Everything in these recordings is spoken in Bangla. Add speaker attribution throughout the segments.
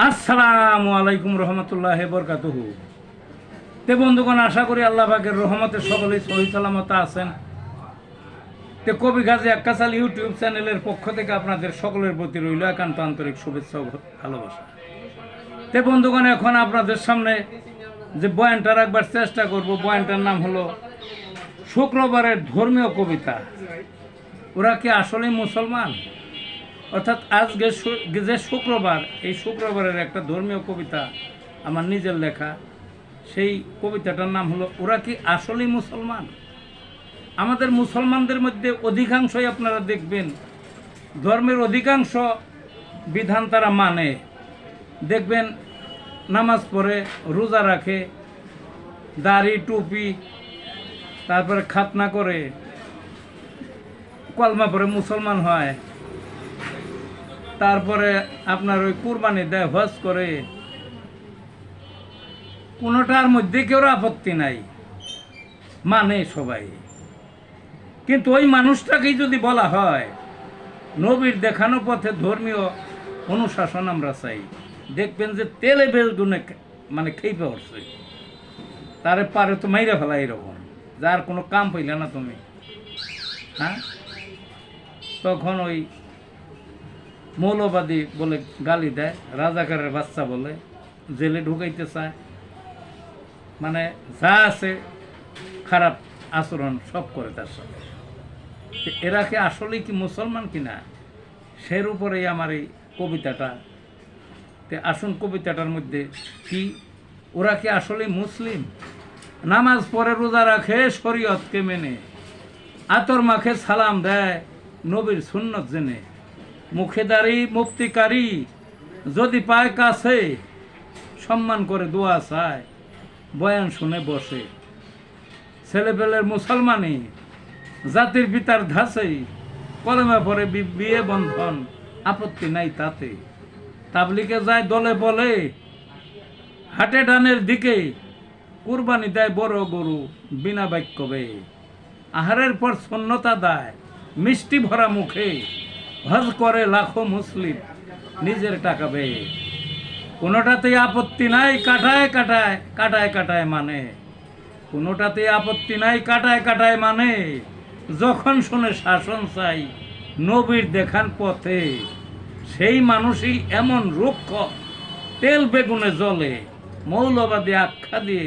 Speaker 1: আসসালামু আলাইকুম রহমতুল্লাহ বরকাতুহু। তে বন্ধুগণ, আশা করি আল্লাহ পাকের রহমতে সকলেই সহি সালামত আছেন। তে কবি গাজী আক্কাসাল ইউটিউব চ্যানেলের পক্ষ থেকে আপনাদের সকলের প্রতি রইল একান্ত আন্তরিক শুভেচ্ছা ও ভালোবাসা। তে বন্ধুগণ, এখন আপনাদের সামনে যে বয়ানটা রাখবার চেষ্টা করব, বয়ানটার নাম হলো শুক্রবারের ধর্মীয় কবিতা। ওরা কি আসলেই মুসলমান? অর্থাৎ আজকে যে শুক্রবার, এই শুক্রবারের একটা ধর্মীয় কবিতা আমার নিজের লেখা। সেই কবিতাটার নাম হলো ওরা কি আসলেই মুসলমান। আমাদের মুসলমানদের মধ্যে অধিকাংশই আপনারা দেখবেন ধর্মের অধিকাংশ বিধান তারা মানে। দেখবেন নামাজ পড়ে, রোজা রাখে, দাড়ি টুপি, তারপরে খাতনা করে, কলমা পড়ে মুসলমান হয়, তারপরে আপনার ওই কুরবানি দেয়, হজ করে। কোনোটার মধ্যে কেউ আপত্তি নাই, মানে সবাই। কিন্তু ওই মানুষটাকেই যদি বলা হয় নবীর দেখানো পথে ধর্মীয় অনুশাসন আমরা চাই, দেখবেন যে তেলে বেগুনে মানে খেয়ে পড়ছে, তারে পারে তো মাইরা ফেলা। এরকম যার কোনো কাম পাইলে না তুমি, হ্যাঁ, তখন ওই মৌলবাদী বলে গালি দেয়, রাজাকারের বাচ্চা বলে, জেলে ঢুকাইতে চায়। মানে যা আছে খারাপ আচরণ সব করে তার সাথে। এরা কি আসলেই কি মুসলমান কিনা, সের উপরেই আমার এই কবিতাটা। আসুন কবিতাটার মধ্যে কি, ওরা কি আসলেই মুসলিম? নামাজ পড়ে, রোজা রাখে, শরীয়তকে মেনে, আতর মাখে, সালাম দেয় নবীর সুন্নত জেনে, মুখেদারি মুফতিকারী যদি পায় কাছে, সম্মান করে দোয়া চায়, বয়ান শুনে বসে। ছেলেপেলের মুসলমানি, জাতির পিতার ধাসে, কলমা পরে বিয়ে বন্ধন, আপত্তি নাই তাতে। তাবলিগে যায় দলে বলে, হাটে ডানের দিকে, কুরবানি দেয় বড় গরু বিনা বাক্য বেয়ে, আহারের পর শূন্যতা দেয় মিষ্টি ভরা মুখে, হজ করে লাখো মুসলিম নিজের টাকা বেয়ে। কোনোটাতেই আপত্তি নাই, কাটায় কাটায় কাটায় কাটায় মানে। কোনোটাতেই আপত্তি নাই, কাটায় কাটায় মানে। যখন শুনে শাসন চাই নবীর দেখান পথে, সেই মানুষই এমন রুক্ষ তেল বেগুনে জ্বলে, মৌলবাদী আখ্যা দিয়ে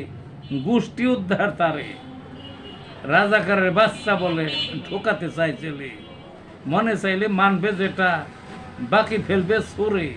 Speaker 1: গোষ্ঠী উদ্ধার তারে। রাজাকারের বাচ্চা বলে ঢোকাতে চাই ছেলে, মনে চাইলে মানবে যেটা, বাকি ফেলবে সুরে।